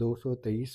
223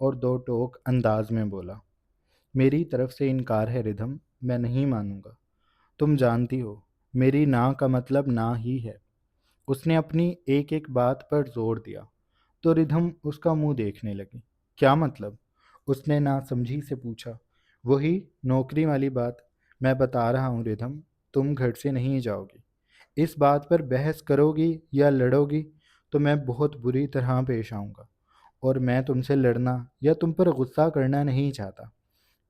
اور دو ٹوک انداز میں بولا، میری طرف سے انکار ہے ردھم، میں نہیں مانوں گا۔ تم جانتی ہو میری نا کا مطلب نا ہی ہے۔ اس نے اپنی ایک ایک بات پر زور دیا تو ردھم اس کا منہ دیکھنے لگی۔ کیا مطلب؟ اس نے ناسمجھی سے پوچھا۔ وہی نوکری والی بات، میں بتا رہا ہوں ردھم، تم گھر سے نہیں جاؤ گی۔ اس بات پر بحث کرو گی یا لڑو گی تو میں بہت بری طرح پیش آؤں گا، اور میں تم سے لڑنا یا تم پر غصہ کرنا نہیں چاہتا،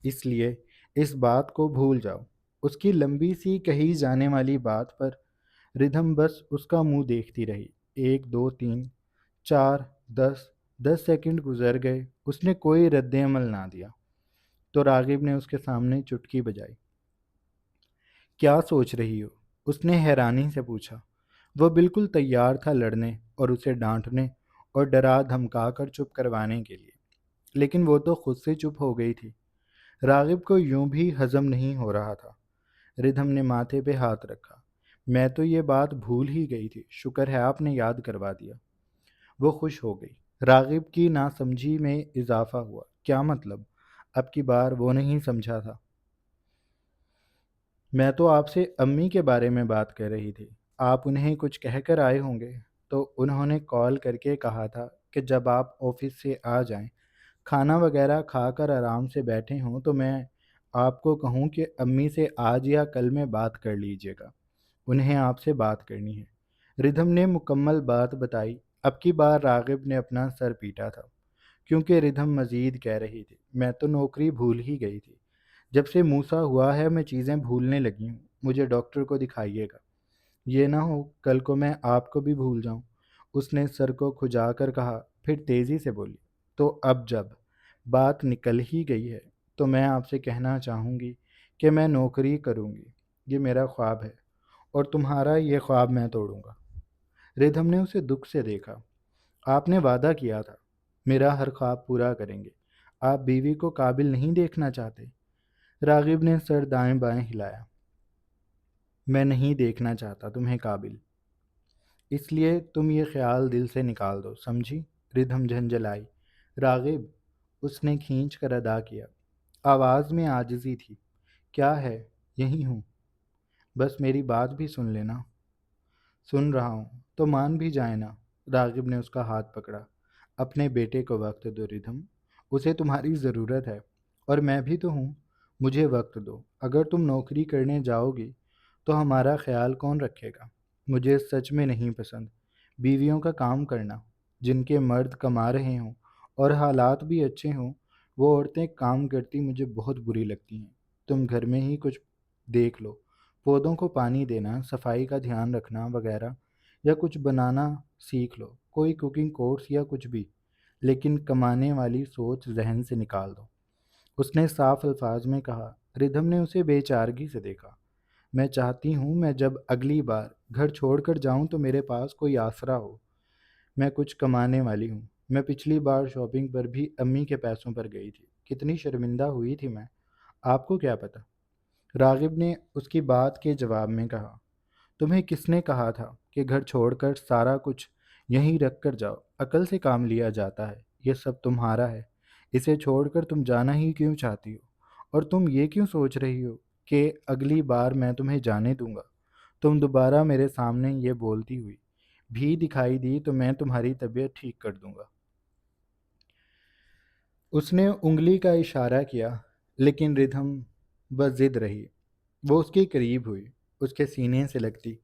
اس لیے اس بات کو بھول جاؤ۔ اس کی لمبی سی کہی جانے والی بات پر ردھم بس اس کا منہ دیکھتی رہی۔ ایک، دو، تین، چار، 10 سیکنڈ گزر گئے، اس نے کوئی رد عمل نہ دیا تو راغب نے اس کے سامنے چٹکی بجائی۔ کیا سوچ رہی ہو؟ اس نے حیرانی سے پوچھا۔ وہ بالکل تیار تھا لڑنے اور اسے ڈانٹنے اور ڈرا دھمکا کر چپ کروانے کے لیے، لیکن وہ تو خود سے چپ ہو گئی تھی۔ راغب کو یوں بھی ہضم نہیں ہو رہا تھا۔ ردھم نے ماتھے پہ ہاتھ رکھا۔ میں تو یہ بات بھول ہی گئی تھی، شکر ہے آپ نے یاد کروا دیا۔ وہ خوش ہو گئی۔ راغب کی ناسمجھی میں اضافہ ہوا۔ کیا مطلب؟ اب کی بار وہ نہیں سمجھا تھا۔ میں تو آپ سے امی کے بارے میں بات کر رہی تھی، آپ انہیں کچھ کہہ کر آئے ہوں گے۔ تو انہوں نے کال کر کے کہا تھا کہ جب آپ آفس سے آ جائیں، کھانا وغیرہ کھا کر آرام سے بیٹھے ہوں تو میں آپ کو کہوں کہ امی سے آج یا کل میں بات کر لیجیے گا، انہیں آپ سے بات کرنی ہے۔ ردھم نے مکمل بات بتائی۔ اب کی بار راغب نے اپنا سر پیٹا تھا، کیونکہ ردھم مزید کہہ رہی تھی، میں تو نوکری بھول ہی گئی تھی، جب سے موسیٰ ہوا ہے میں چیزیں بھولنے لگی ہوں، مجھے ڈاکٹر کو دکھائیے گا، یہ نہ ہو کل کو میں آپ کو بھی بھول جاؤں۔ اس نے سر کو کھجا کر کہا، پھر تیزی سے بولی، تو اب جب بات نکل ہی گئی ہے تو میں آپ سے کہنا چاہوں گی کہ میں نوکری کروں گی، یہ میرا خواب ہے، اور تمہارا یہ خواب میں توڑوں گا۔ ردھم نے اسے دکھ سے دیکھا۔ آپ نے وعدہ کیا تھا میرا ہر خواب پورا کریں گے، آپ بیوی کو قابل نہیں دیکھنا چاہتے؟ راغب نے سر دائیں بائیں ہلایا۔ میں نہیں دیکھنا چاہتا تمہیں قابل، اس لیے تم یہ خیال دل سے نکال دو، سمجھی؟ ردھم جھنجھلائی۔ راغب، اس نے کھینچ کر ادا کیا۔ آواز میں عاجزی تھی۔ کیا ہے؟ یہی ہوں، بس میری بات بھی سن لینا۔ سن رہا ہوں، تو مان بھی جائے نا۔ راغب نے اس کا ہاتھ پکڑا۔ اپنے بیٹے کو وقت دو ردھم، اسے تمہاری ضرورت ہے، اور میں بھی تو ہوں، مجھے وقت دو۔ اگر تم نوکری کرنے جاؤ گی تو ہمارا خیال کون رکھے گا؟ مجھے سچ میں نہیں پسند بیویوں کا کام کرنا، جن کے مرد کما رہے ہوں اور حالات بھی اچھے ہوں، وہ عورتیں کام کرتی مجھے بہت بری لگتی ہیں۔ تم گھر میں ہی کچھ دیکھ لو، پودوں کو پانی دینا، صفائی کا دھیان رکھنا وغیرہ، یا کچھ بنانا سیکھ لو، کوئی کوکنگ کورس یا کچھ بھی، لیکن کمانے والی سوچ ذہن سے نکال دو۔ اس نے صاف الفاظ میں کہا۔ ردھم نے اسے بے چارگی سے دیکھا۔ میں چاہتی ہوں میں جب اگلی بار گھر چھوڑ کر جاؤں تو میرے پاس کوئی آسرا ہو، میں کچھ کمانے والی ہوں۔ میں پچھلی بار شاپنگ پر بھی امی کے پیسوں پر گئی تھی، کتنی شرمندہ ہوئی تھی میں، آپ کو کیا پتہ؟ راغب نے اس کی بات کے جواب میں کہا، تمہیں کس نے کہا تھا کہ گھر چھوڑ کر سارا کچھ یہیں رکھ کر جاؤ؟ عقل سے کام لیا جاتا ہے، یہ سب تمہارا ہے، اسے چھوڑ کر تم جانا ہی کیوں چاہتی ہو؟ اور تم یہ کیوں سوچ رہی ہو کہ اگلی بار میں تمہیں جانے دوں گا؟ تم دوبارہ میرے سامنے یہ بولتی ہوئی بھی دکھائی دی تو میں تمہاری طبیعت ٹھیک کر دوں گا۔ اس نے انگلی کا اشارہ کیا، لیکن ردھم بس ضد رہی۔ وہ اس کے قریب ہوئی، اس کے سینے سے لگتی،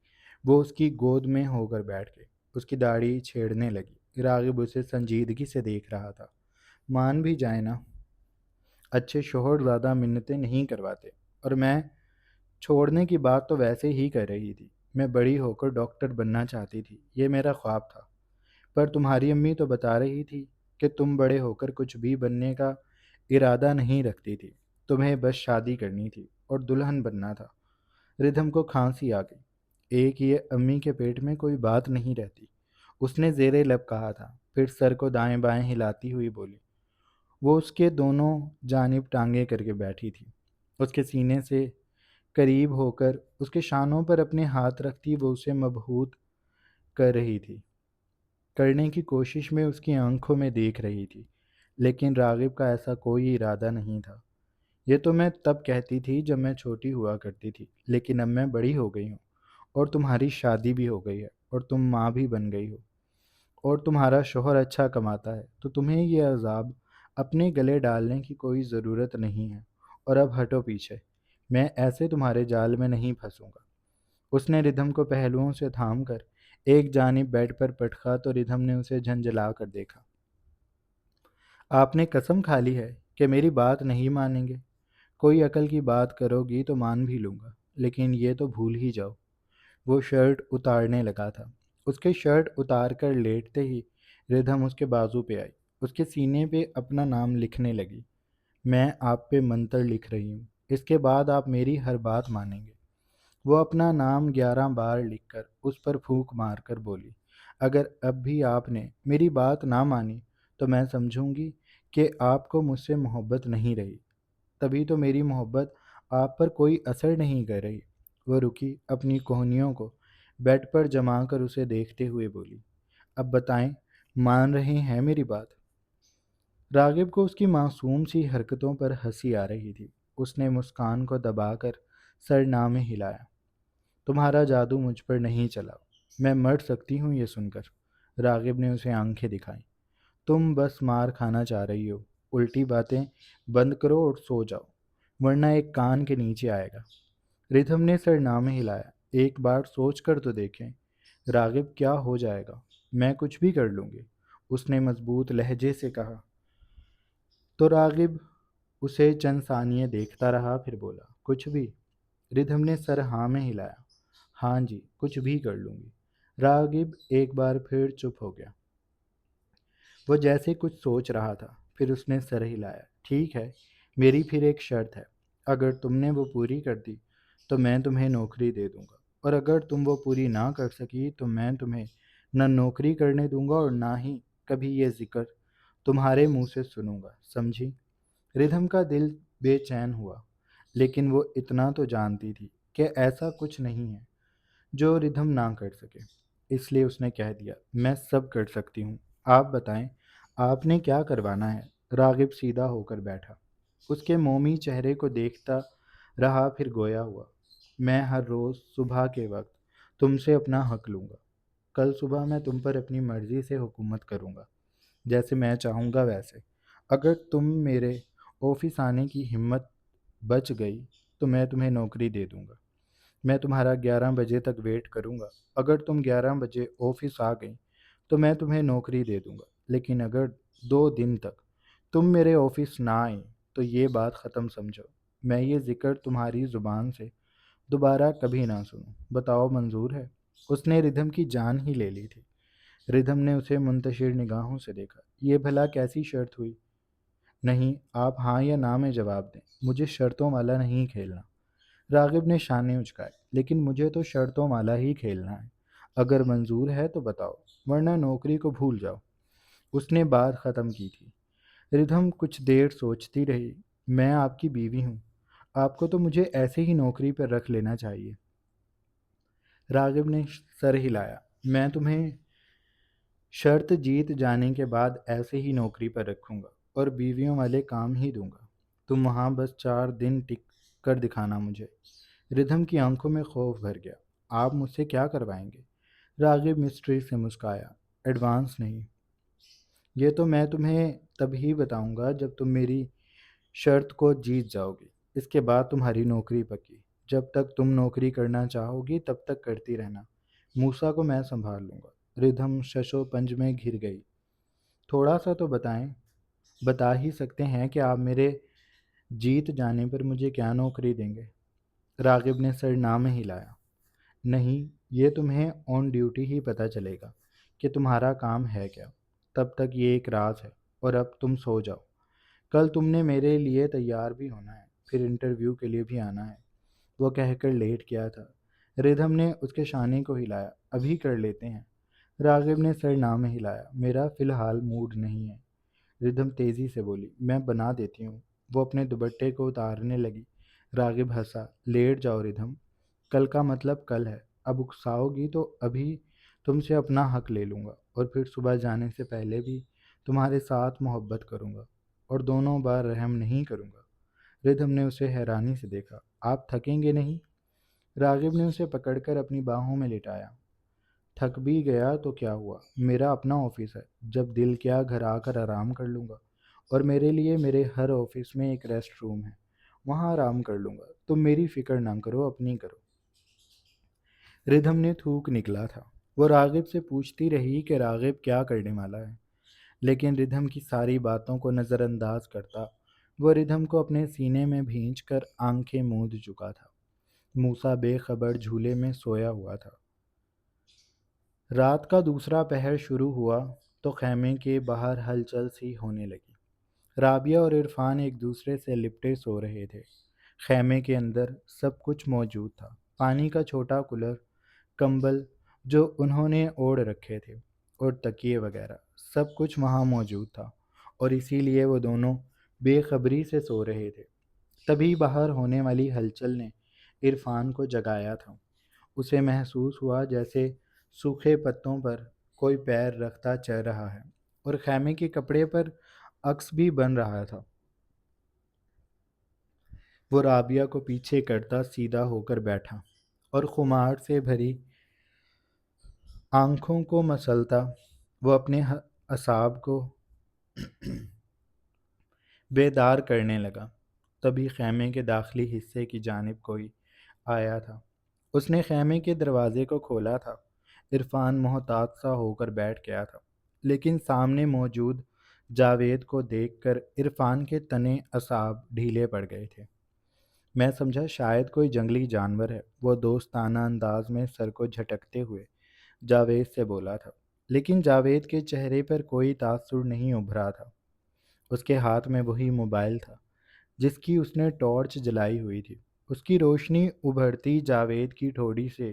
وہ اس کی گود میں ہو کر بیٹھ گئی، اس کی داڑھی چھیڑنے لگی۔ راغب اسے سنجیدگی سے دیکھ رہا تھا۔ مان بھی جائے نا، اچھے شوہر زیادہ منتیں نہیں کرواتے، اور میں چھوڑنے کی بات تو ویسے ہی کر رہی تھی، میں بڑی ہو کر ڈاکٹر بننا چاہتی تھی، یہ میرا خواب تھا۔ پر تمہاری امی تو بتا رہی تھی کہ تم بڑے ہو کر کچھ بھی بننے کا ارادہ نہیں رکھتی تھی، تمہیں بس شادی کرنی تھی اور دلہن بننا تھا۔ ردھم کو کھانسی آ گئی۔ ایک یہ امی کے پیٹ میں کوئی بات نہیں رہتی، اس نے زیر لب کہا تھا، پھر سر کو دائیں بائیں ہلاتی ہوئی بولی۔ وہ اس کے دونوں جانب ٹانگیں کر کے بیٹھی تھی، اس کے سینے سے قریب ہو کر اس کے شانوں پر اپنے ہاتھ رکھتی وہ اسے مبہوت کر رہی تھی، کرنے کی کوشش میں اس کی آنکھوں میں دیکھ رہی تھی، لیکن راغب کا ایسا کوئی ارادہ نہیں تھا۔ یہ تو میں تب کہتی تھی جب میں چھوٹی ہوا کرتی تھی، لیکن اب میں بڑی ہو گئی ہوں، اور تمہاری شادی بھی ہو گئی ہے، اور تم ماں بھی بن گئی ہو، اور تمہارا شوہر اچھا کماتا ہے، تو تمہیں یہ عذاب اپنے گلے ڈالنے کی کوئی ضرورت نہیں ہے۔ اور اب ہٹو پیچھے، میں ایسے تمہارے جال میں نہیں پھنسوں گا۔ اس نے ردھم کو پہلوؤں سے تھام کر ایک جانب بیڈ پر پٹکا تو ردھم نے اسے جھنجھلا کر دیکھا۔ آپ نے قسم کھا لی ہے کہ میری بات نہیں مانیں گے؟ کوئی عقل کی بات کرو گی تو مان بھی لوں گا، لیکن یہ تو بھول ہی جاؤ۔ وہ شرٹ اتارنے لگا تھا۔ اس کے شرٹ اتار کر لیٹتے ہی ردھم اس کے بازو پہ آئی، اس کے سینے پہ اپنا نام لکھنے لگی۔ میں آپ پہ منتر لکھ رہی ہوں، اس کے بعد آپ میری ہر بات مانیں گے۔ وہ اپنا نام 11 بار لکھ کر اس پر پھونک مار کر بولی، اگر اب بھی آپ نے میری بات نہ مانی تو میں سمجھوں گی کہ آپ کو مجھ سے محبت نہیں رہی، تبھی تو میری محبت آپ پر کوئی اثر نہیں کر رہی۔ وہ رکی، اپنی کوہنیوں کو بیڈ پر جما کر اسے دیکھتے ہوئے بولی، اب بتائیں، مان رہے ہیں میری بات؟ راغب کو اس کی معصوم سی حرکتوں پر ہنسی آ رہی تھی۔ اس نے مسکان کو دبا کر سر نہ میں ہلایا۔ تمہارا جادو مجھ پر نہیں چلا، میں مر سکتی ہوں یہ سن کر۔ راغب نے اسے آنکھیں دکھائیں۔ تم بس مار کھانا چاہ رہی ہو، الٹی باتیں بند کرو اور سو جاؤ، ورنہ ایک کان کے نیچے آئے گا۔ ردھم نے سر نہ میں ہلایا۔ ایک بار سوچ کر تو دیکھیں راغب، کیا ہو جائے گا؟ میں کچھ بھی کر لوں گی، اس نے مضبوط لہجے سے کہا۔ تو راغب اسے چند ثانیے دیکھتا رہا، پھر بولا، کچھ بھی؟ ردھم نے سر ہاں میں ہلایا۔ ہاں جی، کچھ بھی کر لوں گی۔ راغب ایک بار پھر چپ ہو گیا۔ وہ جیسے کچھ سوچ رہا تھا، پھر اس نے سر ہلایا۔ ٹھیک ہے، میری پھر ایک شرط ہے، اگر تم نے وہ پوری کر دی تو میں تمہیں نوکری دے دوں گا، اور اگر تم وہ پوری نہ کر سکی تو میں تمہیں نہ نوکری کرنے دوں گا اور نہ ہی کبھی یہ ذکر تمہارے منہ سے سنوں گا، سمجھی؟ ردھم کا دل بے چین ہوا، لیکن وہ اتنا تو جانتی تھی کہ ایسا کچھ نہیں ہے جو ردھم نہ کر سکے، اس لیے اس نے کہہ دیا، میں سب کر سکتی ہوں، آپ بتائیں آپ نے کیا کروانا ہے؟ راغب سیدھا ہو کر بیٹھا، اس کے مومی چہرے کو دیکھتا رہا، پھر گویا ہوا، میں ہر روز صبح کے وقت تم سے اپنا حق لوں گا۔ کل صبح میں تم پر اپنی مرضی سے حکومت کروں گا، جیسے میں چاہوں گا ویسے۔ اگر تم میرے آفس آنے کی ہمت بچ گئی تو میں تمہیں نوکری دے دوں گا، میں تمہارا 11 بجے تک ویٹ کروں گا۔ اگر تم 11 بجے آفس آ گئی تو میں تمہیں نوکری دے دوں گا، لیکن اگر 2 دن تک تم میرے آفس نہ آئیں تو یہ بات ختم سمجھو، میں یہ ذکر تمہاری زبان سے دوبارہ کبھی نہ سنوں۔ بتاؤ منظور ہے؟ اس نے ردھم کی جان ہی لے لی تھی۔ ردھم نے اسے منتشر نگاہوں سے دیکھا۔ یہ بھلا کیسی شرط ہوئی؟ نہیں، آپ ہاں یا نہ میں جواب دیں، مجھے شرطوں والا نہیں کھیلنا۔ راغب نے شانے اچکائے، لیکن مجھے تو شرطوں والا ہی کھیلنا ہے۔ اگر منظور ہے تو بتاؤ، ورنہ نوکری کو بھول جاؤ۔ اس نے بات ختم کی تھی۔ ردھم کچھ دیر سوچتی رہی۔ میں آپ کی بیوی ہوں، آپ کو تو مجھے ایسے ہی نوکری پر رکھ لینا چاہیے۔ راغب نے سر ہلایا۔ میں تمہیں شرط جیت جانے کے بعد ایسے ہی نوکری پر رکھوں گا اور بیویوں والے کام ہی دوں گا، تم وہاں بس 4 دن ٹک کر دکھانا مجھے۔ ردھم کی آنکھوں میں خوف بھر گیا۔ آپ مجھ سے کیا کروائیں گے؟ راغب مسٹری سے مسکایا۔ ایڈوانس نہیں، یہ تو میں تمہیں تب ہی بتاؤں گا جب تم میری شرط کو جیت جاؤ گی، اس کے بعد تمہاری نوکری پکی۔ جب تک تم نوکری کرنا چاہو گی تب تک کرتی رہنا، موسیٰ کو میں سنبھال لوں گا۔ ردھم ششو پنج میں گھر گئی۔ تھوڑا سا تو بتائیں، بتا ہی سکتے ہیں کہ آپ میرے جیت جانے پر مجھے کیا نوکری دیں گے؟ راغب نے سر نہ میں ہلایا۔ نہیں، یہ تمہیں آن ڈیوٹی ہی پتہ چلے گا کہ تمہارا کام ہے کیا، تب تک یہ ایک راز ہے، اور اب تم سو جاؤ۔ کل تم نے میرے لیے تیار بھی ہونا ہے، پھر انٹرویو کے لیے بھی آنا ہے۔ وہ کہہ کر لیٹ گیا تھا۔ ردھم نے اس کے شانے کو ہلایا۔ ابھی کر لیتے ہیں۔ راغب نے سر نہ میں ہلایا۔ میرا فی الحال موڈ نہیں ہے، ردھم تیزی سے بولی۔ میں بنا دیتی ہوں۔ وہ اپنے دوپٹے کو اتارنے لگی۔ راغب ہنسا۔ لیٹ جاؤ ردھم، کل کا مطلب کل ہے، اب اکساؤ گی تو ابھی تم سے اپنا حق لے لوں گا، اور پھر صبح جانے سے پہلے بھی تمہارے ساتھ محبت کروں گا اور دونوں بار رحم نہیں کروں گا۔ ردھم نے اسے حیرانی سے دیکھا۔ آپ تھکیں گے نہیں؟ راغب نے اسے پکڑ کر اپنی باہوں میں لٹایا۔ تھک بھی گیا تو کیا ہوا، میرا اپنا آفس ہے، جب دل کیا گھر آ کر آرام کر لوں گا، اور میرے لیے میرے ہر آفس میں ایک ریسٹ روم ہے، وہاں آرام کر لوں گا، تم میری فکر نہ کرو، اپنی کرو۔ ردھم نے تھوک نکلا تھا۔ وہ راغب سے پوچھتی رہی کہ راغب کیا کرنے والا ہے، لیکن ردھم کی ساری باتوں کو نظر انداز کرتا وہ ردھم کو اپنے سینے میں بھینچ کر آنکھیں موند چکا تھا۔ موسیٰ بے خبر جھولے میں سویا ہوا تھا۔ رات کا دوسرا پہر شروع ہوا تو خیمے کے باہر ہلچل سی ہونے لگی۔ رابعہ اور عرفان ایک دوسرے سے لپٹے سو رہے تھے۔ خیمے کے اندر سب کچھ موجود تھا، پانی کا چھوٹا کولر، کمبل جو انہوں نے اوڑھ رکھے تھے، اور تکیے وغیرہ، سب کچھ وہاں موجود تھا، اور اسی لیے وہ دونوں بے خبری سے سو رہے تھے۔ تبھی باہر ہونے والی ہلچل نے عرفان کو جگایا تھا۔ اسے محسوس ہوا جیسے سوکھے پتوں پر کوئی پیر رکھتا چل رہا ہے، اور خیمے کے کپڑے پر عکس بھی بن رہا تھا۔ وہ رابعہ کو پیچھے کرتا سیدھا ہو کر بیٹھا اور خمار سے بھری آنکھوں کو مسلتا وہ اپنے اعصاب کو بیدار کرنے لگا۔ تبھی خیمے کے داخلی حصے کی جانب کوئی آیا تھا۔ اس نے خیمے کے دروازے کو کھولا تھا۔ عرفان محتاط سا ہو کر بیٹھ گیا تھا، لیکن سامنے موجود جاوید کو دیکھ کر عرفان کے تنے اعصاب ڈھیلے پڑ گئے تھے۔ میں سمجھا شاید کوئی جنگلی جانور ہے، وہ دوستانہ انداز میں سر کو جھٹکتے ہوئے جاوید سے بولا تھا، لیکن جاوید کے چہرے پر کوئی تاثر نہیں ابھرا تھا۔ اس کے ہاتھ میں وہی موبائل تھا جس کی اس نے ٹارچ جلائی ہوئی تھی۔ اس کی روشنی ابھرتی جاوید کی ٹھوڑی سے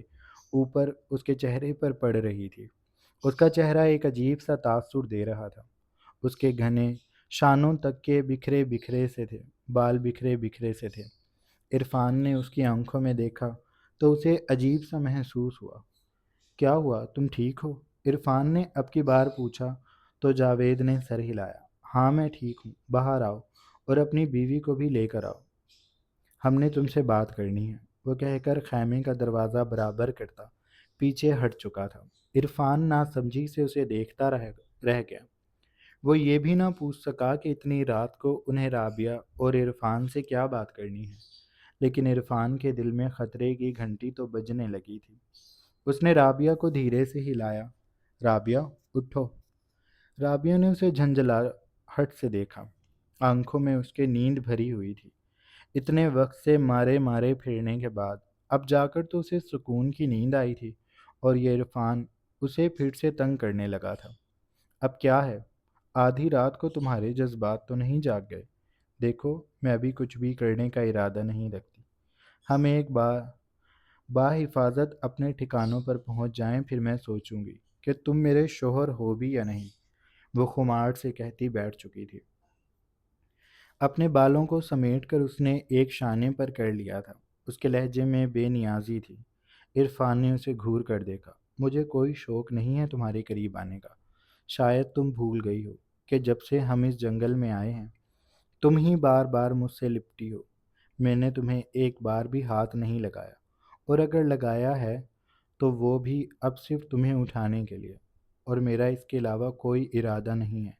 اوپر اس کے چہرے پر پڑ رہی تھی۔ اس کا چہرہ ایک عجیب سا تاثر دے رہا تھا۔ اس کے گھنے شانوں تک کے بکھرے بکھرے سے تھے، بال بکھرے بکھرے سے تھے۔ عرفان نے اس کی آنکھوں میں دیکھا تو اسے عجیب سا محسوس ہوا۔ کیا ہوا، تم ٹھیک ہو؟ عرفان نے اب کی بار پوچھا تو جاوید نے سر ہلایا۔ ہاں میں ٹھیک ہوں، باہر آؤ اور اپنی بیوی کو بھی لے کر آؤ، ہم نے تم سے بات کرنی ہے۔ وہ کہہ کر خیمے کا دروازہ برابر کرتا پیچھے ہٹ چکا تھا۔ عرفان ناسمجھی سے اسے دیکھتا رہ گیا۔ وہ یہ بھی نہ پوچھ سکا کہ اتنی رات کو انہیں رابعہ اور عرفان سے کیا بات کرنی ہے، لیکن عرفان کے دل میں خطرے کی گھنٹی تو بجنے لگی تھی۔ اس نے رابعہ کو دھیرے سے ہلایا۔ رابعہ اٹھو۔ رابعہ نے اسے جھنجھلاہٹ سے دیکھا۔ آنکھوں میں اس کے نیند بھری ہوئی تھی۔ اتنے وقت سے مارے مارے پھرنے کے بعد اب جا کر تو اسے سکون کی نیند آئی تھی، اور یہ عرفان اسے پھر سے تنگ کرنے لگا تھا۔ اب کیا ہے؟ آدھی رات کو تمہارے جذبات تو نہیں جاگ گئے؟ دیکھو میں ابھی کچھ بھی کرنے کا ارادہ نہیں رکھتی۔ ہم ایک بار بحفاظت اپنے ٹھکانوں پر پہنچ جائیں، پھر میں سوچوں گی کہ تم میرے شوہر ہو بھی یا نہیں، وہ خمار سے کہتی بیٹھ چکی تھی۔ اپنے بالوں کو سمیٹ کر اس نے ایک شانے پر کر لیا تھا۔ اس کے لہجے میں بے نیازی تھی۔ عرفان نے اسے گھور کر دیکھا۔ مجھے کوئی شوق نہیں ہے تمہارے قریب آنے کا۔ شاید تم بھول گئی ہو کہ جب سے ہم اس جنگل میں آئے ہیں تم ہی بار بار مجھ سے لپٹی ہو۔ میں نے تمہیں ایک بار بھی ہاتھ نہیں لگایا، اور اگر لگایا ہے تو وہ بھی اب صرف تمہیں اٹھانے کے لیے، اور میرا اس کے علاوہ کوئی ارادہ نہیں ہے۔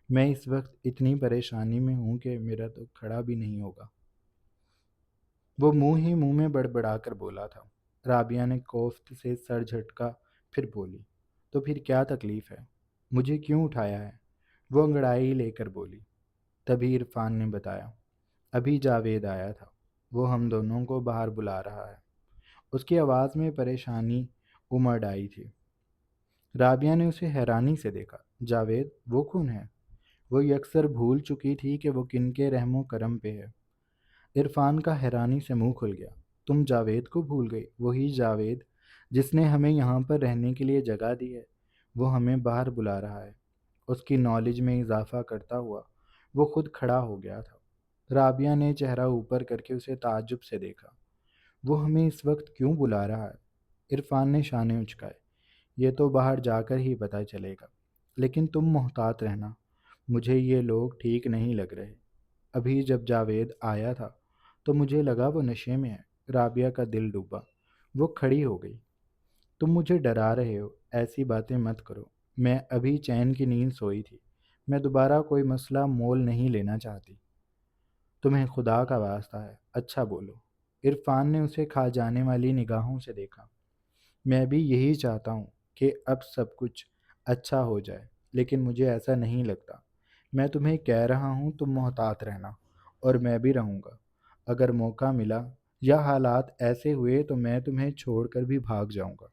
میں اس وقت اتنی پریشانی میں ہوں کہ میرا تو کھڑا بھی نہیں ہوگا۔ وہ منہ ہی منہ میں بڑبڑا کر بولا تھا۔ رابعہ نے کوفت سے سر جھٹکا، پھر بولی، تو پھر کیا تکلیف ہے؟ مجھے کیوں اٹھایا ہے؟ وہ انگڑائی لے کر بولی۔ تبھی عرفان نے بتایا، ابھی جاوید آیا تھا، وہ ہم دونوں کو باہر بلا رہا ہے۔ اس کی آواز میں پریشانی امڑ آئی تھی۔ رابعہ نے اسے حیرانی سے دیکھا۔ جاوید؟ وہ کون ہے؟ وہ یکسر بھول چکی تھی کہ وہ کن کے رحم و کرم پہ ہے۔ عرفان کا حیرانی سے منہ کھل گیا۔ تم جاوید کو بھول گئی؟ وہی جاوید جس نے ہمیں یہاں پر رہنے کے لیے جگہ دی ہے، وہ ہمیں باہر بلا رہا ہے۔ اس کی نالج میں اضافہ کرتا ہوا وہ خود کھڑا ہو گیا تھا۔ رابعہ نے چہرہ اوپر کر کے اسے تعجب سے دیکھا۔ وہ ہمیں اس وقت کیوں بلا رہا ہے؟ عرفان نے شانے اچکائے۔ یہ تو باہر جا کر ہی پتہ چلے گا، لیکن تم محتاط رہنا، مجھے یہ لوگ ٹھیک نہیں لگ رہے۔ ابھی جب جاوید آیا تھا تو مجھے لگا وہ نشے میں ہے۔ رابعہ کا دل ڈوبا۔ وہ کھڑی ہو گئی۔ تم مجھے ڈرا رہے ہو، ایسی باتیں مت کرو۔ میں ابھی چین کی نیند سوئی تھی۔ میں دوبارہ کوئی مسئلہ مول نہیں لینا چاہتی۔ تمہیں خدا کا واسطہ ہے، اچھا بولو۔ عرفان نے اسے کھا جانے والی نگاہوں سے دیکھا۔ میں بھی یہی چاہتا ہوں کہ اب سب کچھ اچھا ہو جائے، لیکن مجھے ایسا نہیں لگتا۔ میں تمہیں کہہ رہا ہوں تم محتاط رہنا، اور میں بھی رہوں گا۔ اگر موقع ملا یا حالات ایسے ہوئے تو میں تمہیں چھوڑ کر بھی بھاگ جاؤں گا۔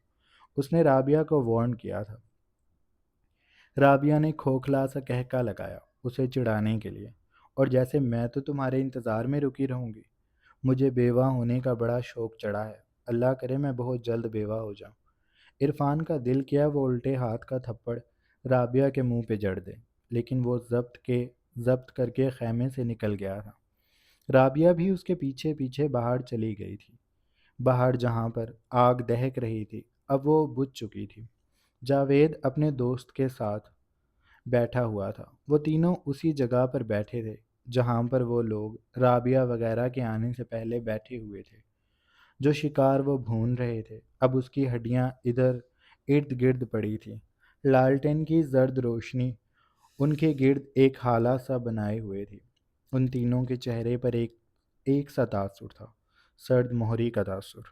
اس نے رابعہ کو وارن کیا تھا۔ رابعہ نے کھوکھلا سا کہکا لگایا اسے چڑھانے کے لیے، اور جیسے میں تو تمہارے انتظار میں رکی رہوں گی۔ مجھے بیوہ ہونے کا بڑا شوق چڑھا ہے۔ اللہ کرے میں بہت جلد بیوہ ہو جاؤں۔ عرفان کا دل کیا وہ الٹے ہاتھ کا تھپڑ رابعہ کے منہ پہ جڑ دے، لیکن وہ ضبط کر کے خیمے سے نکل گیا تھا۔ رابعہ بھی اس کے پیچھے پیچھے باہر چلی گئی تھی۔ باہر جہاں پر آگ دہک رہی تھی اب وہ بجھ چکی تھی۔ جاوید اپنے دوست کے ساتھ بیٹھا ہوا تھا۔ وہ تینوں اسی جگہ پر بیٹھے تھے جہاں پر وہ لوگ رابعہ وغیرہ کے آنے سے پہلے بیٹھے ہوئے تھے۔ جو شکار وہ بھون رہے تھے اب اس کی ہڈیاں ادھر ارد گرد پڑی تھیں۔ لالٹین کی زرد روشنی ان کے گرد ایک ہالہ سا بنائے ہوئے تھی۔ ان تینوں کے چہرے پر ایک سا تاثر تھا، سرد مہری کا تاثر۔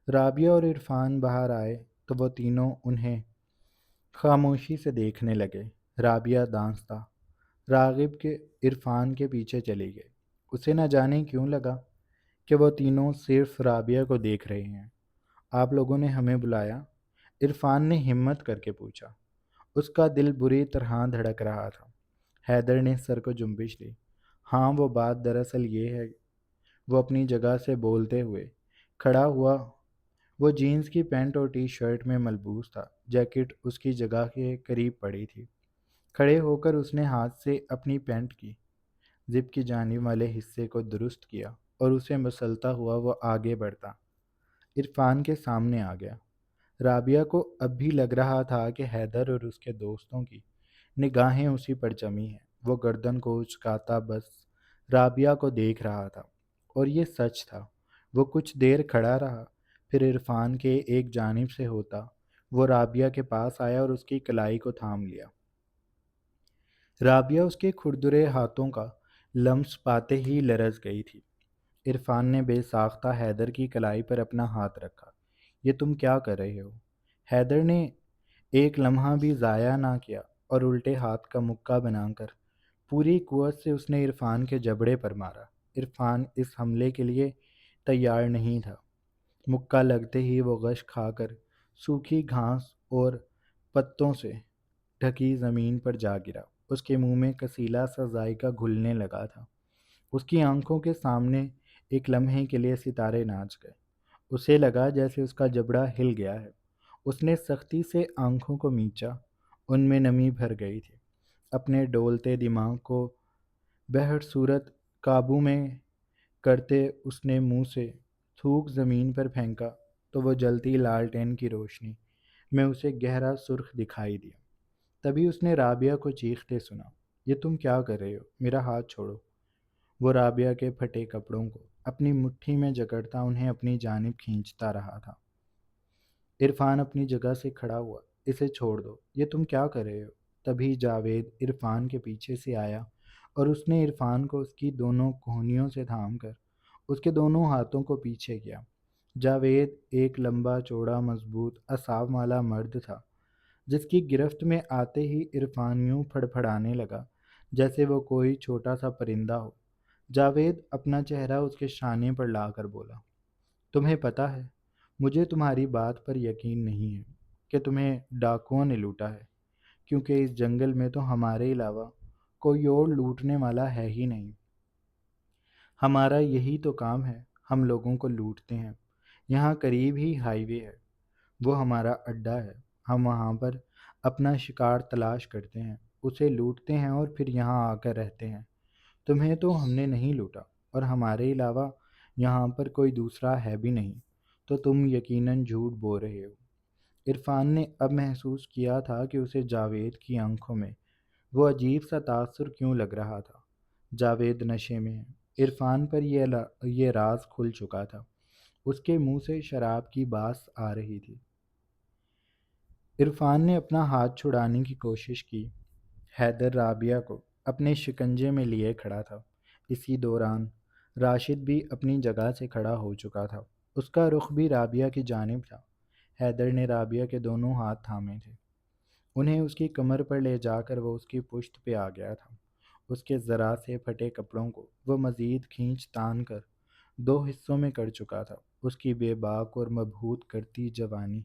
رابعہ اور عرفان باہر آئے تو وہ تینوں انہیں خاموشی سے دیکھنے لگے۔ رابعہ دانستہ راغب کے عرفان کے پیچھے چلی گئی۔ اسے نہ جانے کیوں لگا کہ وہ تینوں صرف رابعہ کو دیکھ رہے ہیں۔ آپ لوگوں نے ہمیں بلایا؟ عرفان نے ہمت کر کے پوچھا۔ اس کا دل بری طرح دھڑک رہا تھا۔ حیدر نے سر کو جنبش دی۔ ہاں، وہ بات دراصل یہ ہے۔ وہ اپنی جگہ سے بولتے ہوئے کھڑا ہوا۔ وہ جینز کی پینٹ اور ٹی شرٹ میں ملبوس تھا۔ جیکٹ اس کی جگہ کے قریب پڑی تھی۔ کھڑے ہو کر اس نے ہاتھ سے اپنی پینٹ کی زپ کی جانب والے حصے کو درست کیا اور اسے مسلتا ہوا وہ آگے بڑھتا عرفان کے سامنے آ گیا۔ رابعہ کو اب بھی لگ رہا تھا کہ حیدر اور اس کے دوستوں کی نگاہیں اسی پر جمی ہیں۔ وہ گردن کو اچکاتا بس رابعہ کو دیکھ رہا تھا، اور یہ سچ تھا۔ وہ کچھ دیر کھڑا رہا، پھر عرفان کے ایک جانب سے ہوتا وہ رابعہ کے پاس آیا اور اس کی کلائی کو تھام لیا۔ رابعہ اس کے کھردرے ہاتھوں کا لمس پاتے ہی لرز گئی تھی۔ عرفان نے بے ساختہ حیدر کی کلائی پر اپنا ہاتھ رکھا۔ یہ تم کیا کر رہے ہو؟ حیدر نے ایک لمحہ بھی ضائع نہ کیا اور الٹے ہاتھ کا مکہ بنا کر پوری قوت سے اس نے عرفان کے جبڑے پر مارا۔ عرفان اس حملے کے لیے تیار نہیں تھا۔ مکہ لگتے ہی وہ غش کھا کر سوکھی گھاس اور پتوں سے ڈھکی زمین پر جا گرا۔ اس کے منہ میں کسیلا سا ذائقہ گھلنے لگا تھا۔ اس کی آنکھوں کے سامنے ایک لمحے کے لیے ستارے ناچ گئے۔ اسے لگا جیسے اس کا جبڑا ہل گیا ہے۔ اس نے سختی سے آنکھوں کو مینچا، ان میں نمی بھر گئی تھی۔ اپنے ڈولتے دماغ کو بہر صورت قابو میں کرتے اس نے منہ سے تھوک زمین پر پھینکا تو وہ جلتی لالٹین کی روشنی میں اسے گہرا سرخ دکھائی دیا۔ تبھی اس نے رابعہ کو چیختے سنا، یہ تم کیا کر رہے ہو؟ میرا ہاتھ چھوڑو۔ وہ رابعہ کے پھٹے کپڑوں کو اپنی مٹھی میں جکڑتا انہیں اپنی جانب کھینچتا رہا تھا۔ عرفان اپنی جگہ سے کھڑا ہوا۔ اسے چھوڑ دو، یہ تم کیا کر رہے ہو؟ تبھی جاوید عرفان کے پیچھے سے آیا اور اس نے عرفان کو اس کی دونوں کوہنیوں سے تھام کر اس کے دونوں ہاتھوں کو پیچھے کیا۔ جاوید ایک لمبا چوڑا مضبوط اعصاب والا مرد تھا، جس کی گرفت میں آتے ہی عرفان یوں پھڑ پھڑانے لگا جیسے وہ کوئی چھوٹا سا پرندہ ہو۔ جاوید اپنا چہرہ اس کے شانے پر لا کر بولا، تمہیں پتہ ہے مجھے تمہاری بات پر یقین نہیں ہے کہ تمہیں ڈاکوؤں نے لوٹا ہے، کیونکہ اس جنگل میں تو ہمارے علاوہ کوئی اور لوٹنے والا ہے ہی نہیں۔ ہمارا یہی تو کام ہے، ہم لوگوں کو لوٹتے ہیں۔ یہاں قریب ہی ہائی وے ہے، وہ ہمارا اڈا ہے۔ ہم وہاں پر اپنا شکار تلاش کرتے ہیں، اسے لوٹتے ہیں اور پھر یہاں آ کر رہتے ہیں۔ تمہیں تو ہم نے نہیں لوٹا، اور ہمارے علاوہ یہاں پر کوئی دوسرا ہے بھی نہیں، تو تم یقیناً جھوٹ بول رہے ہو۔ عرفان نے اب محسوس کیا تھا کہ اسے جاوید کی آنکھوں میں وہ عجیب سا تاثر کیوں لگ رہا تھا؟ جاوید نشے میں ہے، عرفان پر یہ راز کھل چکا تھا۔ اس کے منہ سے شراب کی باس آ رہی تھی۔ عرفان نے اپنا ہاتھ چھڑانے کی کوشش کی۔ حیدر رابعہ کو اپنے شکنجے میں لیے کھڑا تھا۔ اسی دوران راشد بھی اپنی جگہ سے کھڑا ہو چکا تھا۔ اس کا رخ بھی رابعہ کی جانب تھا۔ حیدر نے رابعہ کے دونوں ہاتھ تھامے تھے۔ انہیں اس کی کمر پر لے جا کر وہ اس کی پشت پہ آ گیا تھا۔ اس کے ذرا سے پھٹے کپڑوں کو وہ مزید کھینچ تان کر دو حصوں میں کر چکا تھا۔ اس کی بے باک اور مبہوت کرتی جوانی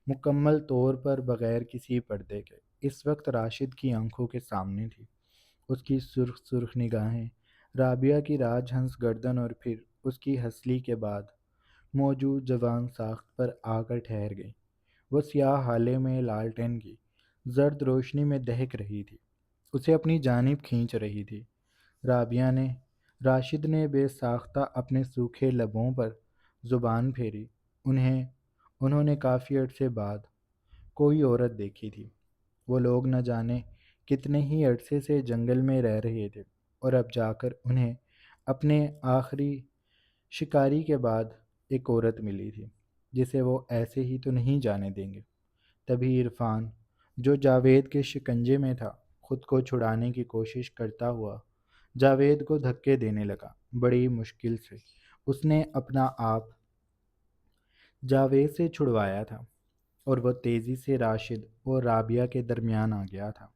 مکمل طور پر بغیر کسی پردے کے اس وقت راشد کی آنکھوں کے سامنے تھی۔ اس کی سرخ سرخ نگاہیں رابعہ کی راج ہنس گردن اور پھر اس کی ہنسلی کے بعد موجود جوان ساخت پر آ کر ٹھہر گئی۔ وہ سیاہ حالے میں لالٹین کی زرد روشنی میں دہک رہی تھی، اسے اپنی جانب کھینچ رہی تھی۔ راشد نے بے ساختہ اپنے سوکھے لبوں پر زبان پھیری۔ انہوں نے کافی عرصے بعد کوئی عورت دیکھی تھی۔ وہ لوگ نہ جانے کتنے ہی عرصے سے جنگل میں رہ رہے تھے، اور اب جا کر انہیں اپنے آخری شکاری کے بعد ایک عورت ملی تھی جسے وہ ایسے ہی تو نہیں جانے دیں گے۔ تبھی عرفان، جو جاوید کے شکنجے میں تھا، خود کو چھڑانے کی کوشش کرتا ہوا جاوید کو دھکے دینے لگا۔ بڑی مشکل سے اس نے اپنا آپ جاوید سے چھڑوایا تھا، اور وہ تیزی سے راشد اور رابعہ کے درمیان آ گیا تھا۔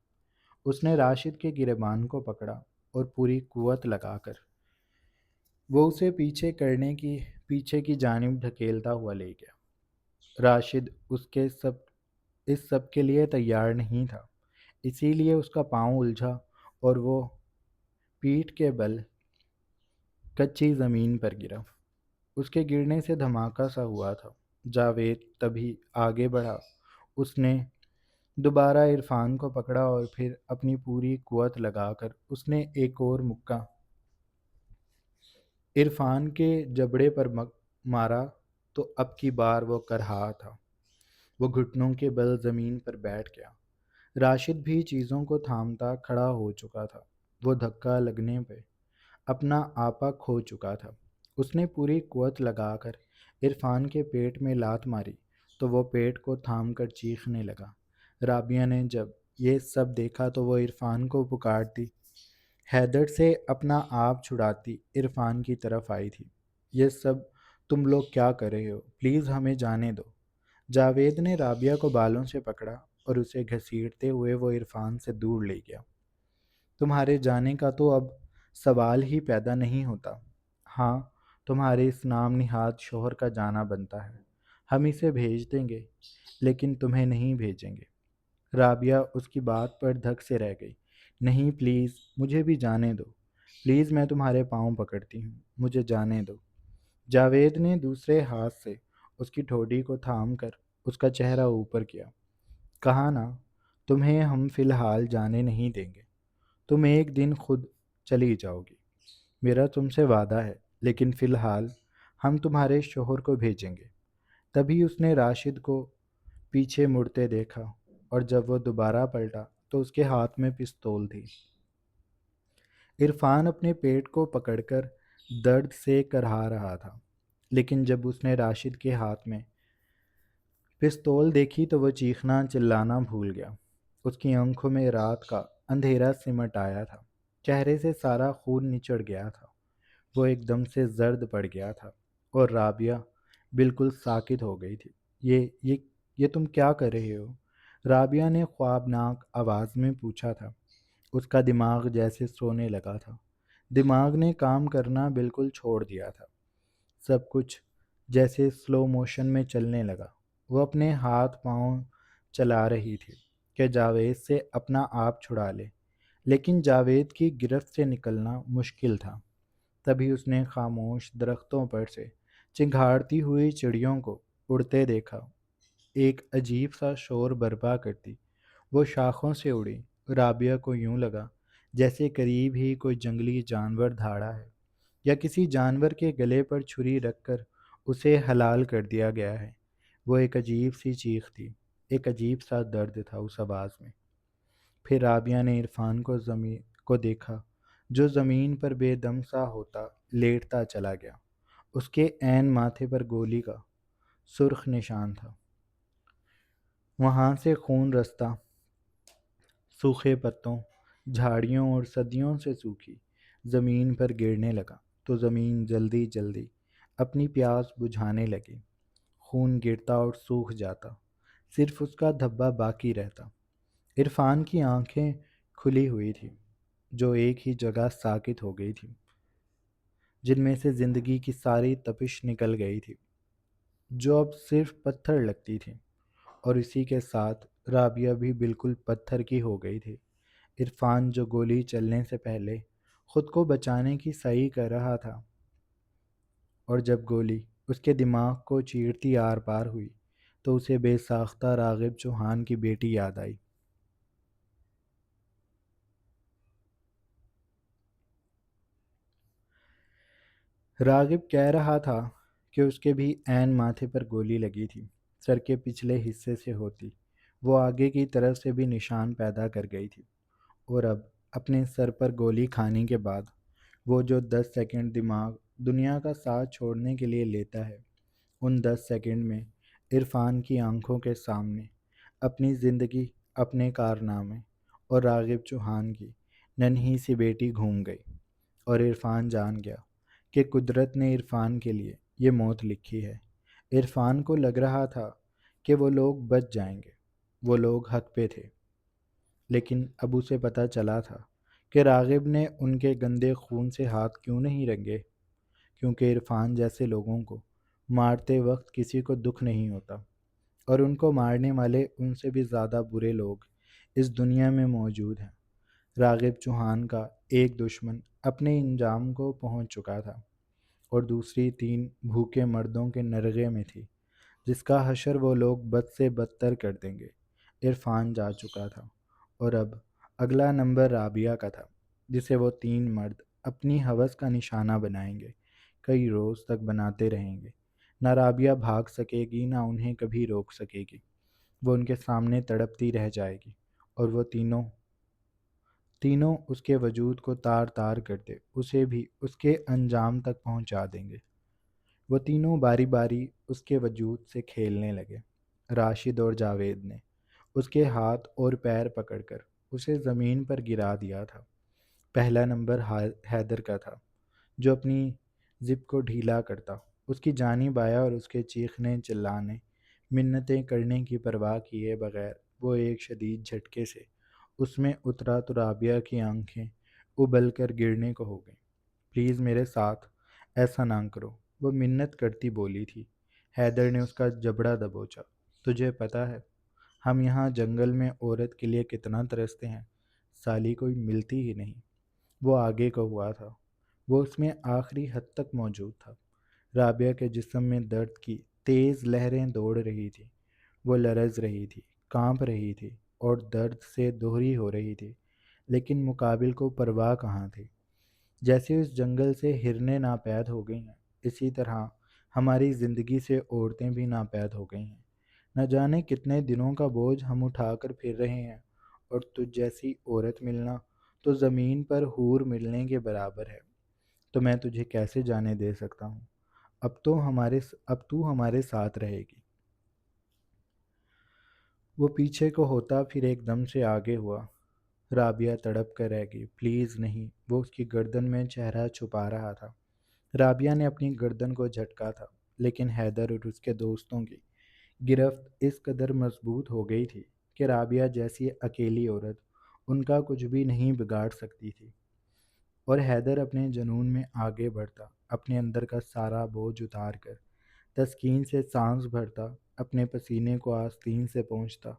اس نے راشد کے گریبان کو پکڑا اور پوری قوت لگا کر وہ اسے پیچھے کی جانب دھکیلتا ہوا لے گیا۔ راشد اس سب کے لیے تیار نہیں تھا، اسی لیے اس کا پاؤں الجھا اور وہ پیٹھ کے بل کچی زمین پر گرا۔ اس کے گرنے سے دھماکہ سا ہوا تھا۔ جاوید تبھی آگے بڑھا۔ اس نے دوبارہ عرفان کو پکڑا اور پھر اپنی پوری قوت لگا کر اس نے ایک اور مکہ عرفان کے جبڑے پر مارا تو اب کی بار وہ کرہا تھا۔ وہ گھٹنوں کے بل زمین پر بیٹھ گیا۔ راشد بھی چیزوں کو تھامتا کھڑا ہو چکا تھا۔ وہ دھکا لگنے پہ اپنا آپا کھو چکا تھا۔ اس نے پوری قوت لگا کر عرفان کے پیٹ میں لات ماری تو وہ پیٹ کو تھام کر چیخنے لگا۔ رابعہ نے جب یہ سب دیکھا تو وہ عرفان کو پکارتی حیدر سے اپنا آپ چھڑاتی عرفان کی طرف آئی تھی۔ یہ سب تم لوگ کیا کر رہے ہو؟ پلیز ہمیں جانے دو۔ جاوید نے رابعہ کو بالوں سے پکڑا اور اسے گھسیٹتے ہوئے وہ عرفان سے دور لے گیا۔ تمہارے جانے کا تو اب سوال ہی پیدا نہیں ہوتا۔ ہاں، تمہارے اس نام نہاد شوہر کا جانا بنتا ہے۔ ہم اسے بھیج دیں گے، لیکن تمہیں نہیں بھیجیں گے۔ رابعہ اس کی بات پر دھک سے رہ گئی۔ نہیں، پلیز مجھے بھی جانے دو۔ پلیز میں تمہارے پاؤں پکڑتی ہوں، مجھے جانے دو۔ جاوید نے دوسرے ہاتھ سے اس کی ٹھوڑی کو تھام کر اس کا چہرہ اوپر کیا۔ کہا نا، تمہیں ہم فی الحال جانے نہیں دیں گے۔ تم ایک دن خود چلی جاؤ گی، میرا تم سے وعدہ ہے، لیکن فی الحال ہم تمہارے شوہر کو بھیجیں گے۔ تبھی اس نے راشد کو پیچھے مڑتے دیکھا، اور جب وہ دوبارہ پلٹا تو اس کے ہاتھ میں پستول تھی۔ عرفان اپنے پیٹ کو پکڑ کر درد سے کرہا رہا تھا، لیکن جب اس نے راشد کے ہاتھ میں پستول دیکھی تو وہ چیخنا چلانا بھول گیا۔ اس کی آنکھوں میں رات کا اندھیرا سمٹ آیا تھا، چہرے سے سارا خون نچڑ گیا تھا۔ وہ ایک دم سے زرد پڑ گیا تھا، اور رابعہ بالکل ساکت ہو گئی تھی۔ یہ تم کیا کر رہے ہو؟ رابعہ نے خوابناک آواز میں پوچھا تھا۔ اس کا دماغ جیسے سونے لگا تھا۔ دماغ نے کام کرنا بالکل چھوڑ دیا تھا۔ سب کچھ جیسے سلو موشن میں چلنے لگا۔ وہ اپنے ہاتھ پاؤں چلا رہی تھی کہ جاوید سے اپنا آپ چھڑا لے، لیکن جاوید کی گرفت سے نکلنا مشکل تھا۔ تبھی اس نے خاموش درختوں پر سے چنگھاڑتی ہوئی چڑیوں کو اڑتے دیکھا۔ ایک عجیب سا شور برپا کرتی وہ شاخوں سے اڑی۔ رابعہ کو یوں لگا جیسے قریب ہی کوئی جنگلی جانور دھاڑا ہے، یا کسی جانور کے گلے پر چھری رکھ کر اسے حلال کر دیا گیا ہے۔ وہ ایک عجیب سی چیخ تھی، ایک عجیب سا درد تھا اس آواز میں۔ پھر رابعہ نے عرفان کو دیکھا، جو زمین پر بے دم سا ہوتا لیٹتا چلا گیا۔ اس کے عین ماتھے پر گولی کا سرخ نشان تھا۔ وہاں سے خون رستہ سوکھے پتوں، جھاڑیوں اور صدیوں سے سوکھی زمین پر گرنے لگا تو زمین جلدی جلدی اپنی پیاس بجھانے لگی۔ خون گرتا اور سوکھ جاتا، صرف اس کا دھبا باقی رہتا۔ عرفان کی آنکھیں کھلی ہوئی تھیں، جو ایک ہی جگہ ساکت ہو گئی تھی، جن میں سے زندگی کی ساری تپش نکل گئی تھی، جو اب صرف پتھر لگتی تھی۔ اور اسی کے ساتھ رابعہ بھی بالکل پتھر کی ہو گئی تھی۔ عرفان جو گولی چلنے سے پہلے خود کو بچانے کی صحیح کر رہا تھا، اور جب گولی اس کے دماغ کو چیرتی آر پار ہوئی تو اسے بے ساختہ راغب چوہان کی بیٹی یاد آئی۔ راغب کہہ رہا تھا کہ اس کے بھی عین ماتھے پر گولی لگی تھی، سر کے پچھلے حصے سے ہوتی، وہ آگے کی طرف سے بھی نشان پیدا کر گئی تھی، اور اب اپنے سر پر گولی کھانے کے بعد وہ جو 10 سیکنڈ دماغ دنیا کا ساتھ چھوڑنے کے لیے لیتا ہے، ان 10 سیکنڈ میں عرفان کی آنکھوں کے سامنے اپنی زندگی، اپنے کارنامے اور راغب چوہان کی ننھی سی بیٹی گھوم گئی، اور عرفان جان گیا کہ قدرت نے عرفان کے لیے یہ موت لکھی ہے۔ عرفان کو لگ رہا تھا کہ وہ لوگ بچ جائیں گے، وہ لوگ حق پہ تھے، لیکن اب اسے پتہ چلا تھا کہ راغب نے ان کے گندے خون سے ہاتھ کیوں نہیں رنگے، کیونکہ عرفان جیسے لوگوں کو مارتے وقت کسی کو دکھ نہیں ہوتا، اور ان کو مارنے والے ان سے بھی زیادہ برے لوگ اس دنیا میں موجود ہیں۔ راغب چوہان کا ایک دشمن اپنے انجام کو پہنچ چکا تھا، اور دوسری 3 بھوکے مردوں کے نرغے میں تھی، جس کا حشر وہ لوگ بد سے بدتر کر دیں گے۔ عرفان جا چکا تھا، اور اب اگلا نمبر رابعہ کا تھا، جسے وہ 3 مرد اپنی ہوس کا نشانہ بنائیں گے، کئی روز تک بناتے رہیں گے۔ نہ رابعہ بھاگ سکے گی، نہ انہیں کبھی روک سکے گی، وہ ان کے سامنے تڑپتی رہ جائے گی، اور وہ تینوں اس کے وجود کو تار تار کرتے اسے بھی اس کے انجام تک پہنچا دیں گے۔ وہ تینوں باری باری اس کے وجود سے کھیلنے لگے۔ راشد اور جاوید نے اس کے ہاتھ اور پیر پکڑ کر اسے زمین پر گرا دیا تھا۔ پہلا نمبر حیدر کا تھا، جو اپنی زپ کو ڈھیلا کرتا اس کی جانب آیا، اور اس کے چیخنے، چلانے، منتیں کرنے کی پرواہ کیے بغیر وہ ایک شدید جھٹکے سے اس میں اترا تو رابعہ کی آنکھیں ابل کر گرنے کو ہو گئیں۔ پلیز میرے ساتھ ایسا نہ کرو، وہ منت کرتی بولی تھی۔ حیدر نے اس کا جبڑا دبوچا۔ تجھے پتہ ہے ہم یہاں جنگل میں عورت کے لیے کتنا ترستے ہیں، سالی کوئی ملتی ہی نہیں۔ وہ آگے کو ہوا تھا، وہ اس میں آخری حد تک موجود تھا۔ رابعہ کے جسم میں درد کی تیز لہریں دوڑ رہی تھی، وہ لرز رہی تھی، کانپ رہی تھی، اور درد سے دوہری ہو رہی تھی، لیکن مقابل کو پرواہ کہاں تھی۔ جیسے اس جنگل سے ہرنیں ناپید ہو گئی ہیں، اسی طرح ہماری زندگی سے عورتیں بھی ناپید ہو گئی ہیں۔ نہ جانے کتنے دنوں کا بوجھ ہم اٹھا کر پھر رہے ہیں، اور تجھ جیسی عورت ملنا تو زمین پر حور ملنے کے برابر ہے، تو میں تجھے کیسے جانے دے سکتا ہوں؟ اب تو ہمارے ساتھ رہے گی۔ وہ پیچھے کو ہوتا پھر ایک دم سے آگے ہوا۔ رابعہ تڑپ کر رہ گئی۔ پلیز نہیں، وہ اس کی گردن میں چہرہ چھپا رہا تھا۔ رابعہ نے اپنی گردن کو جھٹکا تھا، لیکن حیدر اور اس کے دوستوں کی گرفت اس قدر مضبوط ہو گئی تھی کہ رابعہ جیسی اکیلی عورت ان کا کچھ بھی نہیں بگاڑ سکتی تھی۔ اور حیدر اپنے جنون میں آگے بڑھتا، اپنے اندر کا سارا بوجھ اتار کر تسکین سے سانس بھرتا، اپنے پسینے کو آستین سے پہنچتا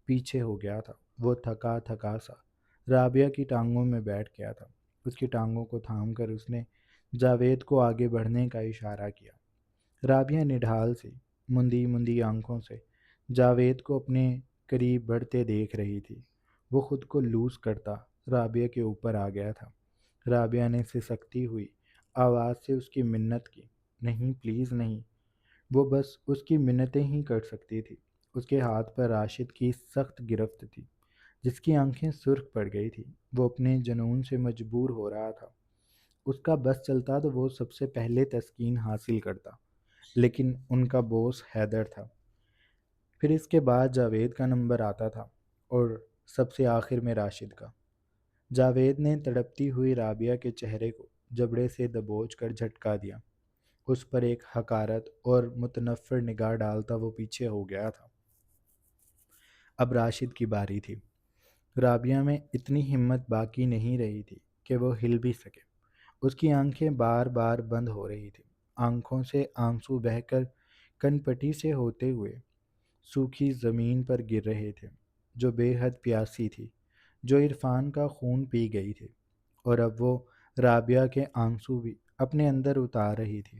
پیچھے ہو گیا تھا۔ وہ تھکا تھکا سا رابعہ کی ٹانگوں میں بیٹھ گیا تھا۔ اس کی ٹانگوں کو تھام کر اس نے جاوید کو آگے بڑھنے کا اشارہ کیا۔ رابعہ نڈھال سی مندی مندی آنکھوں سے جاوید کو اپنے قریب بڑھتے دیکھ رہی تھی۔ وہ خود کو لوس کرتا رابعہ کے اوپر آ گیا تھا۔ رابعہ نے سسکتی ہوئی آواز سے اس کی منت کی، نہیں پلیز نہیں۔ وہ بس اس کی منتیں ہی کر سکتی تھی۔ اس کے ہاتھ پر راشد کی سخت گرفت تھی، جس کی آنکھیں سرخ پڑ گئی تھی، وہ اپنے جنون سے مجبور ہو رہا تھا۔ اس کا بس چلتا تو وہ سب سے پہلے تسکین حاصل کرتا، لیکن ان کا بوس حیدر تھا۔ پھر اس کے بعد جاوید کا نمبر آتا تھا، اور سب سے آخر میں راشد کا۔ جاوید نے تڑپتی ہوئی رابعہ کے چہرے کو جبڑے سے دبوچ کر جھٹکا دیا۔ اس پر ایک حقارت اور متنفر نگاہ ڈالتا وہ پیچھے ہو گیا تھا۔ اب راشد کی باری تھی۔ رابعہ میں اتنی ہمت باقی نہیں رہی تھی کہ وہ ہل بھی سکے۔ اس کی آنکھیں بار بار بند ہو رہی تھیں، آنکھوں سے آنسو بہہ کر کن پٹی سے ہوتے ہوئے سوکھی زمین پر گر رہے تھے، جو بے حد پیاسی تھی، جو عرفان کا خون پی گئی تھی، اور اب وہ رابعہ کے آنسو بھی اپنے اندر اتار رہی تھی۔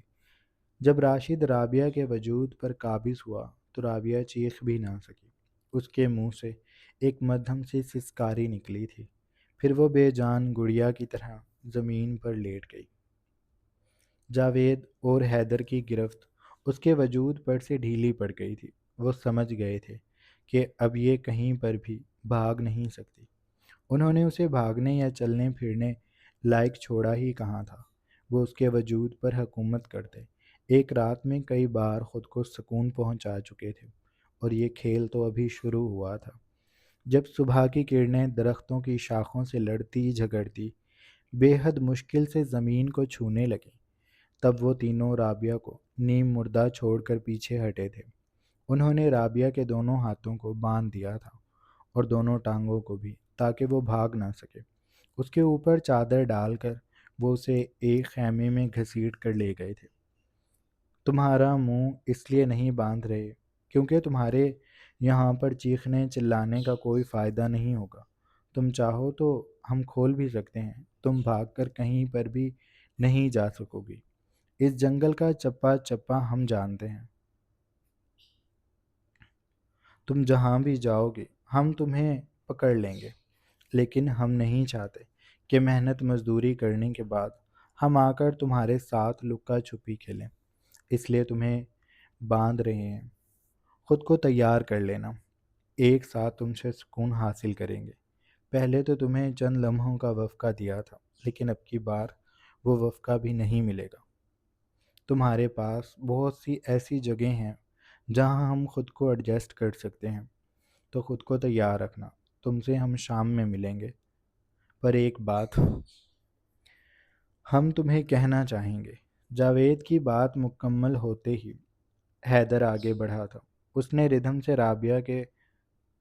جب راشد رابعہ کے وجود پر قابض ہوا تو رابعہ چیخ بھی نہ سکی۔ اس کے منہ سے ایک مدھم سی سسکاری نکلی تھی، پھر وہ بے جان گڑیا کی طرح زمین پر لیٹ گئی۔ جاوید اور حیدر کی گرفت اس کے وجود پر سے ڈھیلی پڑ گئی تھی۔ وہ سمجھ گئے تھے کہ اب یہ کہیں پر بھی بھاگ نہیں سکتی۔ انہوں نے اسے بھاگنے یا چلنے پھرنے لائق چھوڑا ہی کہاں تھا۔ وہ اس کے وجود پر حکومت کرتے، ایک رات میں کئی بار خود کو سکون پہنچا چکے تھے، اور یہ کھیل تو ابھی شروع ہوا تھا۔ جب صبح کی کرنیں درختوں کی شاخوں سے لڑتی جھگڑتی بے حد مشکل سے زمین کو چھونے لگیں، تب وہ تینوں رابعہ کو نیم مردہ چھوڑ کر پیچھے ہٹے تھے۔ انہوں نے رابعہ کے دونوں ہاتھوں کو باندھ دیا تھا، اور دونوں ٹانگوں کو بھی، تاکہ وہ بھاگ نہ سکے۔ اس کے اوپر چادر ڈال کر وہ اسے ایک خیمے میں گھسیٹ کر لے گئے تھے۔ تمہارا منہ اس لیے نہیں باندھ رہے کیونکہ تمہارے یہاں پر چیخنے چلانے کا کوئی فائدہ نہیں ہوگا۔ تم چاہو تو ہم کھول بھی سکتے ہیں، تم بھاگ کر کہیں پر بھی نہیں جا سکو گی۔ اس جنگل کا چپا چپا ہم جانتے ہیں۔ تم جہاں بھی جاؤ گے ہم تمہیں پکڑ لیں گے، لیکن ہم نہیں چاہتے کہ محنت مزدوری کرنے کے بعد ہم آ کر تمہارے ساتھ لکا چھپی کھیلیں۔ اس لیے تمہیں باندھ رہے ہیں۔ خود کو تیار کر لینا، ایک ساتھ تم سے سکون حاصل کریں گے۔ پہلے تو تمہیں چند لمحوں کا وقفہ دیا تھا، لیکن اب کی بار وہ وقفہ بھی نہیں ملے گا۔ تمہارے پاس بہت سی ایسی جگہیں ہیں جہاں ہم خود کو ایڈجسٹ کر سکتے ہیں، تو خود کو تیار رکھنا۔ تم سے ہم شام میں ملیں گے، پر ایک بات ہم تمہیں کہنا چاہیں گے۔ جاوید کی بات مکمل ہوتے ہی حیدر آگے بڑھا تھا۔ اس نے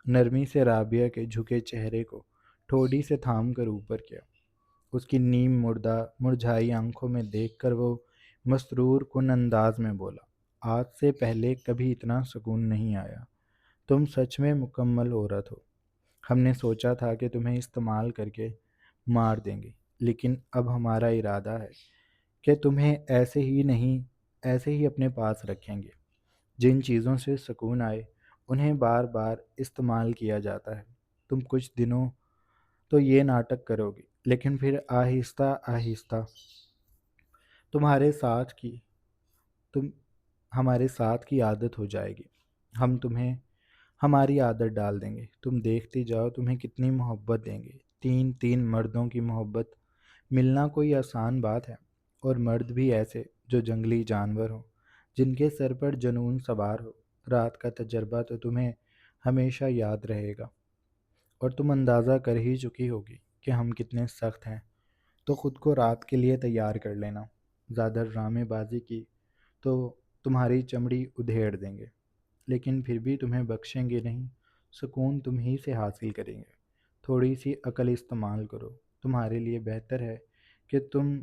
نرمی سے رابعہ کے جھکے چہرے کو ٹھوڑی سے تھام کر اوپر کیا۔ اس کی نیم مردہ مرجھائی آنکھوں میں دیکھ کر وہ مسرور کن انداز میں بولا، آج سے پہلے کبھی اتنا سکون نہیں آیا۔ تم سچ میں مکمل عورت ہو۔ ہم نے سوچا تھا کہ تمہیں استعمال کر کے مار دیں گے، لیکن اب ہمارا ارادہ ہے کہ تمہیں ایسے ہی اپنے پاس رکھیں گے۔ جن چیزوں سے سکون آئے انہیں بار بار استعمال کیا جاتا ہے۔ تم کچھ دنوں تو یہ ناٹک کرو گی، لیکن پھر آہستہ آہستہ تمہارے ساتھ کی تم ہمارے ساتھ کی عادت ہو جائے گی۔ ہم تمہیں ہماری عادت ڈال دیں گے۔ تم دیکھتی جاؤ تمہیں کتنی محبت دیں گے۔ تین تین مردوں کی محبت ملنا کوئی آسان بات ہے، اور مرد بھی ایسے جو جنگلی جانور ہوں، جن کے سر پر جنون سوار ہو۔ رات کا تجربہ تو تمہیں ہمیشہ یاد رہے گا، اور تم اندازہ کر ہی چکی ہوگی کہ ہم کتنے سخت ہیں۔ تو خود کو رات کے لیے تیار کر لینا۔ زیادہ ڈرامے بازی کی تو تمہاری چمڑی ادھیڑ دیں گے، لیکن پھر بھی تمہیں بخشیں گے نہیں۔ سکون تم ہی سے حاصل کریں گے۔ تھوڑی سی عقل استعمال کرو۔ تمہارے لیے بہتر ہے کہ تم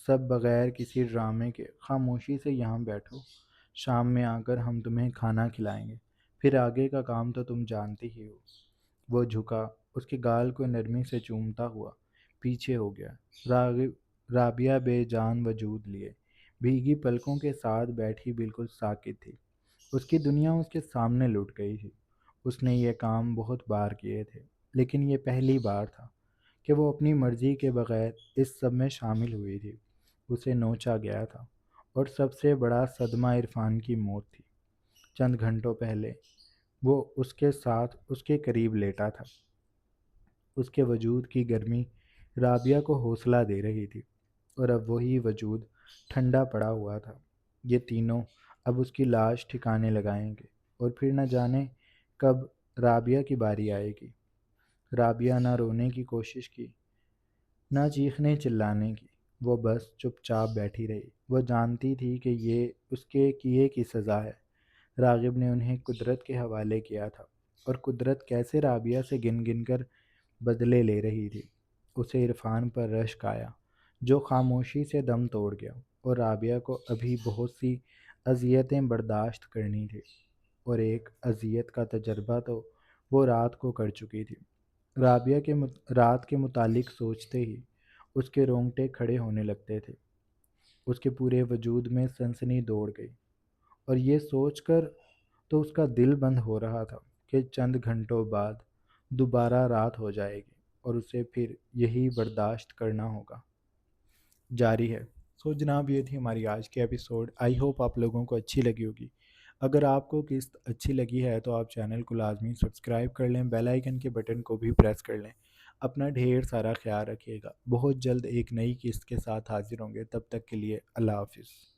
سب بغیر کسی ڈرامے کے خاموشی سے یہاں بیٹھو۔ شام میں آ کر ہم تمہیں کھانا کھلائیں گے، پھر آگے کا کام تو تم جانتی ہی ہو۔ وہ جھکا، اس کے گال کو نرمی سے چومتا ہوا پیچھے ہو گیا۔ رابعہ بے جان وجود لیے بھیگی پلکوں کے ساتھ بیٹھی بالکل ساکت تھی۔ اس کی دنیا اس کے سامنے لٹ گئی تھی۔ اس نے یہ کام بہت بار کیے تھے، لیکن یہ پہلی بار تھا کہ وہ اپنی مرضی کے بغیر اس سب میں شامل ہوئی تھی۔ اسے نوچا گیا تھا، اور سب سے بڑا صدمہ عرفان کی موت تھی۔ چند گھنٹوں پہلے وہ اس کے ساتھ اس کے قریب لیٹا تھا۔ اس کے وجود کی گرمی رابعہ کو حوصلہ دے رہی تھی، اور اب وہی وجود ٹھنڈا پڑا ہوا تھا۔ یہ تینوں اب اس کی لاش ٹھکانے لگائیں گے، اور پھر نہ جانے کب رابعہ کی باری آئے گی۔ رابعہ نہ رونے کی کوشش کی، نہ چیخنے چلانے کی، وہ بس چپ چاپ بیٹھی رہی۔ وہ جانتی تھی کہ یہ اس کے کیے کی سزا ہے۔ راغب نے انہیں قدرت کے حوالے کیا تھا، اور قدرت کیسے رابعہ سے گن گن کر بدلے لے رہی تھی۔ اسے عرفان پر رشک آیا، جو خاموشی سے دم توڑ گیا، اور رابعہ کو ابھی بہت سی اذیتیں برداشت کرنی تھی، اور ایک اذیت کا تجربہ تو وہ رات کو کر چکی تھی۔ رابعہ کے رات کے متعلق سوچتے ہی اس کے رونگٹے کھڑے ہونے لگتے تھے۔ اس کے پورے وجود میں سنسنی دوڑ گئی، اور یہ سوچ کر تو اس کا دل بند ہو رہا تھا کہ چند گھنٹوں بعد دوبارہ رات ہو جائے گی، اور اسے پھر یہی برداشت کرنا ہوگا۔ جاری ہے۔ جناب، یہ تھی ہماری آج کی ایپیسوڈ۔ آئی ہوپ آپ لوگوں کو اچھی لگی ہوگی۔ اگر آپ کو قسط اچھی لگی ہے تو آپ چینل کو لازمی سبسکرائب کر لیں، بیل آئیکن کے بٹن کو بھی پریس کر لیں۔ اپنا ڈھیر سارا خیال رکھیے گا۔ بہت جلد ایک نئی قسط کے ساتھ حاضر ہوں گے۔ تب تک کے لیے اللہ حافظ۔